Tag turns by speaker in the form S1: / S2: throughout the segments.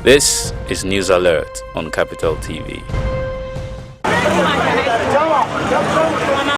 S1: This is News Alert on Capital TV.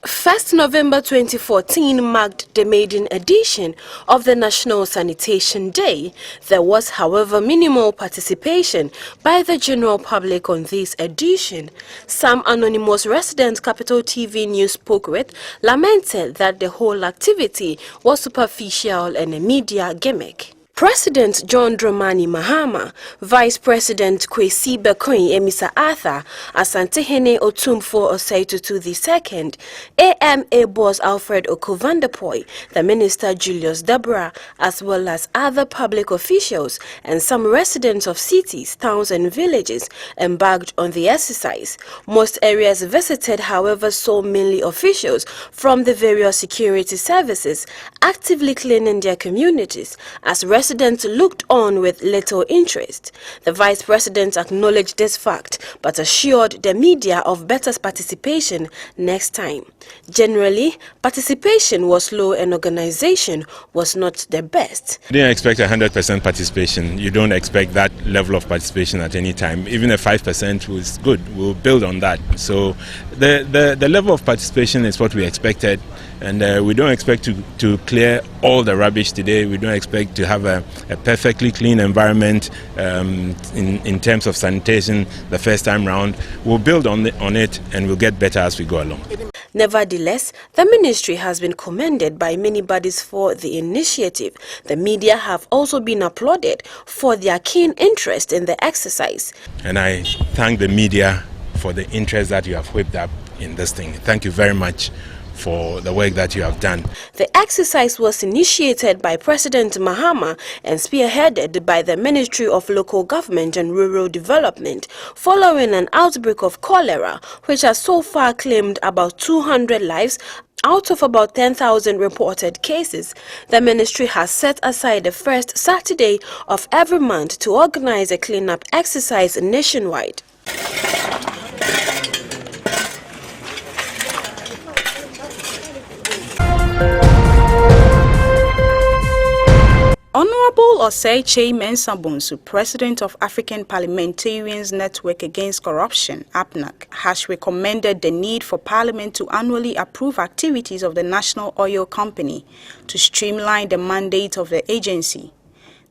S2: 1st November 2014 marked the maiden edition of the National Sanitation Day. There was, however, minimal participation by the general public on this edition. Some anonymous residents Capital TV News spoke with lamented that the whole activity was superficial and a media gimmick. President John Dramani Mahama, Vice President Kwesi Pkay Emisa Arthur, Asantehene Otumfo Osaitutu II, AMA boss Alfred Okuvandapoy, the Minister Julius Dabra, as well as other public officials and some residents of cities, towns and villages embarked on the exercise. Most areas visited, however, saw mainly officials from the various security services actively cleaning their communities as residents looked on with little interest. The Vice President acknowledged this fact but assured the media of better participation next time. Generally, participation was low and organization was not the best.
S3: You didn't expect 100% participation. You don't expect that level of participation at any time. Even a 5% was good. We'll build on that. So the level of participation is what we expected. And we don't expect to clear all the rubbish today. We don't expect to have a perfectly clean environment in terms of sanitation the first time round. We'll build on it and we'll get better as we go along.
S2: Nevertheless, the ministry has been commended by many bodies for the initiative. The media have also been applauded for their keen interest in the exercise.
S3: And I thank the media for the interest that you have whipped up in this thing. Thank you very much for the work that you have done.
S2: The exercise was initiated by President Mahama and spearheaded by the Ministry of Local Government and Rural Development following an outbreak of cholera, which has so far claimed about 200 lives out of about 10,000 reported cases. The ministry has set aside the first Saturday of every month to organize a cleanup exercise nationwide.
S4: Honorable Osei Mensah Bonsu, President of African Parliamentarians Network Against Corruption, APNAC, has recommended the need for Parliament to annually approve activities of the National Oil Company to streamline the mandate of the agency.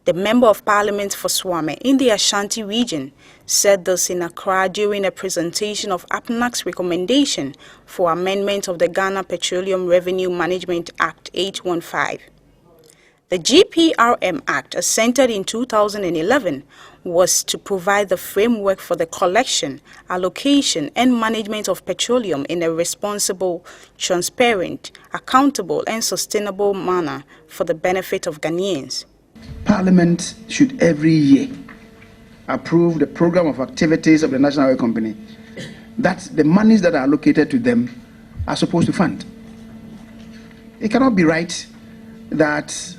S4: The Member of Parliament for Swame in the Ashanti region said this in Accra during a presentation of APNAC's recommendation for amendment of the Ghana Petroleum Revenue Management Act 815. The GPRM Act, assented in 2011, was to provide the framework for the collection, allocation, and management of petroleum in a responsible, transparent, accountable, and sustainable manner for the benefit of Ghanaians.
S5: Parliament should every year approve the program of activities of the National Oil Company that the monies that are allocated to them are supposed to fund. It cannot be right that,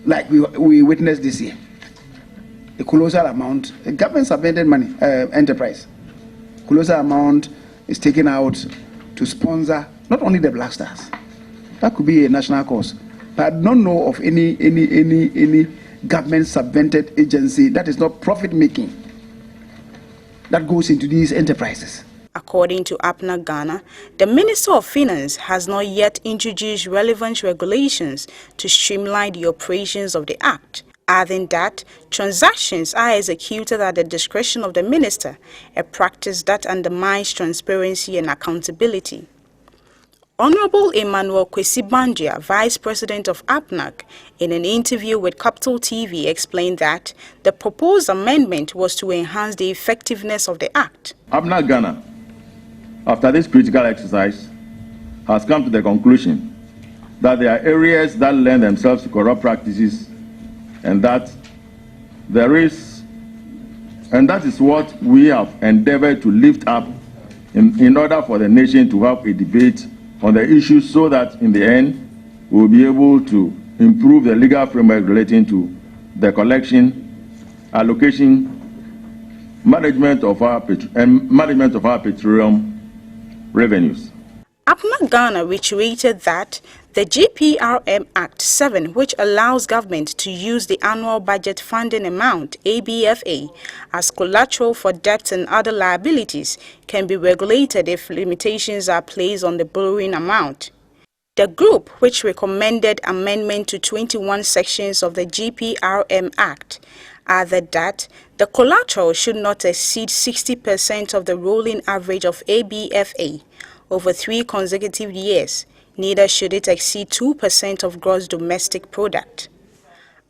S5: like we witnessed this year, a colossal amount, a government-subvented money, enterprise, colossal amount is taken out to sponsor not only the Black Stars, that could be a national cause, but I don't know of any government-subvented agency that is not profit-making that goes into these enterprises.
S4: According to APNAC Ghana, the Minister of Finance has not yet introduced relevant regulations to streamline the operations of the Act, adding that transactions are executed at the discretion of the Minister, a practice that undermines transparency and accountability. Honorable Emmanuel Kwesi Bandia, Vice President of APNAC, in an interview with Capital TV explained that the proposed amendment was to enhance the effectiveness of the Act.
S6: APNAC Ghana, after this critical exercise, has come to the conclusion that there are areas that lend themselves to corrupt practices and that that is what we have endeavored to lift up in order for the nation to have a debate on the issues so that in the end we will be able to improve the legal framework relating to the collection, allocation, management of our petroleum revenues.
S4: APNA Ghana reiterated that the GPRM Act 7, which allows government to use the annual budget funding amount, ABFA, as collateral for debts and other liabilities, can be regulated if limitations are placed on the borrowing amount. The group, which recommended amendment to 21 sections of the GPRM Act, added that the collateral should not exceed 60% of the rolling average of ABFA over 3 consecutive years, neither should it exceed 2% of gross domestic product.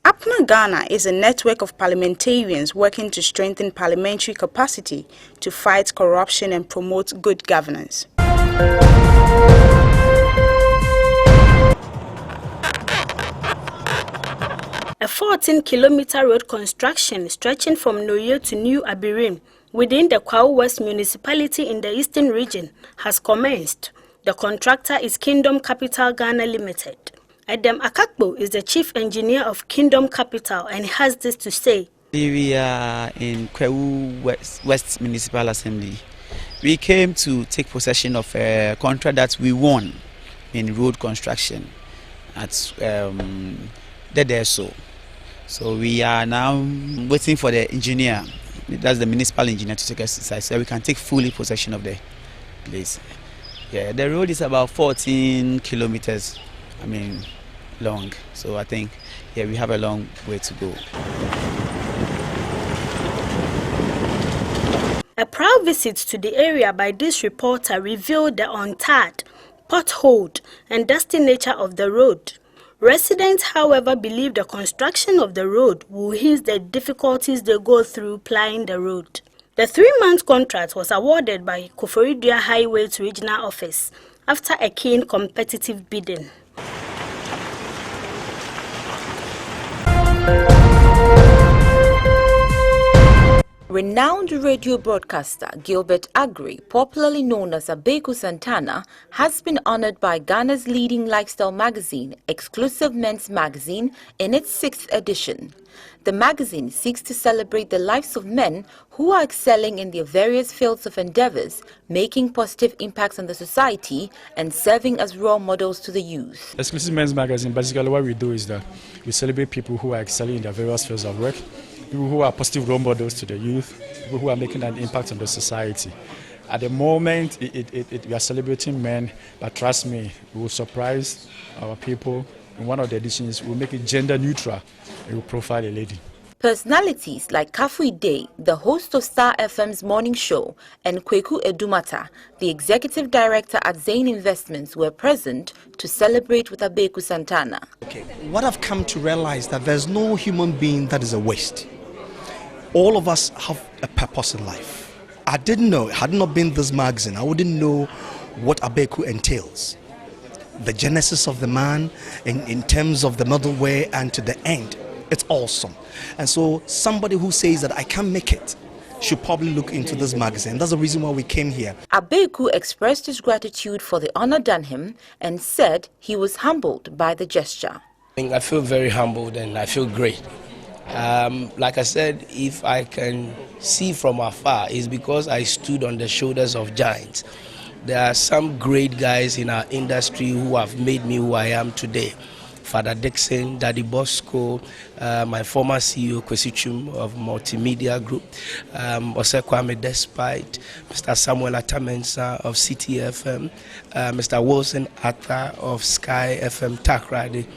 S4: APNA Ghana is a network of parliamentarians working to strengthen parliamentary capacity to fight corruption and promote good governance.
S7: A 14-kilometer road construction stretching from Noye to New Abirim within the Kwao West municipality in the eastern region has commenced. The contractor is Kingdom Capital Ghana Limited. Adam Akakbo is the chief engineer of Kingdom Capital and has this to say.
S8: We are in Kwao West Municipal Assembly. We came to take possession of a contract that we won in road construction at Dedeso. So we are now waiting for the engineer, that's the municipal engineer, to take us inside so we can take fully possession of the place. Yeah, the road is about 14 kilometers, long. So I think, we have a long way to go.
S7: A proud visit to the area by this reporter revealed the untarred, potholed, and dusty nature of the road. Residents, however, believe the construction of the road will ease the difficulties they go through plying the road. The 3-month contract was awarded by Koforidua Highways Regional Office after a keen competitive bidding.
S9: Renowned radio broadcaster Gilbert Agri, popularly known as Abeku Santana, has been honored by Ghana's leading lifestyle magazine, Exclusive Men's Magazine, in its 6th edition. The magazine seeks to celebrate the lives of men who are excelling in their various fields of endeavors, making positive impacts on the society and serving as role models to the youth.
S10: Exclusive Men's Magazine, basically what we do is that we celebrate people who are excelling in their various fields of work, people who are positive role models to the youth, people who are making an impact on the society. At the moment, we are celebrating men, but trust me, we will surprise our people. In one of the editions, we'll make it gender neutral and we'll profile a lady.
S9: Personalities like Kafui Day, the host of Star FM's morning show, and Kweku Edumata, the executive director at Zain Investments, were present to celebrate with Abeku Santana.
S11: Okay, what I've come to realize that there's no human being that is a waste. All of us have a purpose in life. I didn't know, had not been this magazine, I wouldn't know what Abeku entails. The genesis of the man in terms of the middleware and to the end. It's awesome. And so somebody who says that I can't make it should probably look into this magazine. That's the reason why we came here. Abeku expressed his gratitude for the honor done him and said he was humbled by the gesture.
S12: I feel very humbled and I feel great. Like I said, if I can see from afar, it's because I stood on the shoulders of giants. There are some great guys in our industry who have made me who I am today. Father Dixon, Daddy Bosco, my former CEO Kwesichum of Multimedia Group, Ose Kwame Despite, Mr. Samuel Atamensa of CTFM, Mr. Wilson Atta of Sky FM Takrady,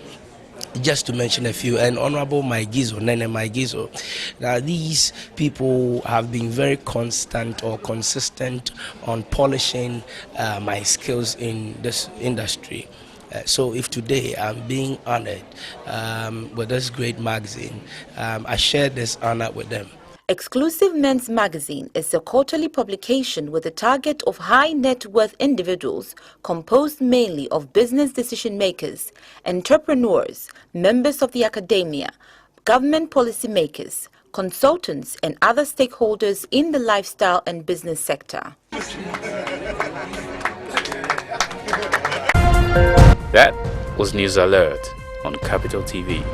S12: just to mention a few, and Honorable Maigizo, Nene Maigizo. Now, these people have been very constant or consistent on polishing my skills in this industry. So if today I'm being honored with this great magazine, I share this honor with them.
S9: Exclusive Men's Magazine is a quarterly publication with a target of high net worth individuals composed mainly of business decision makers, entrepreneurs, members of the academia, government policy makers, consultants and other stakeholders in the lifestyle and business sector.
S1: That was News Alert on Capital TV.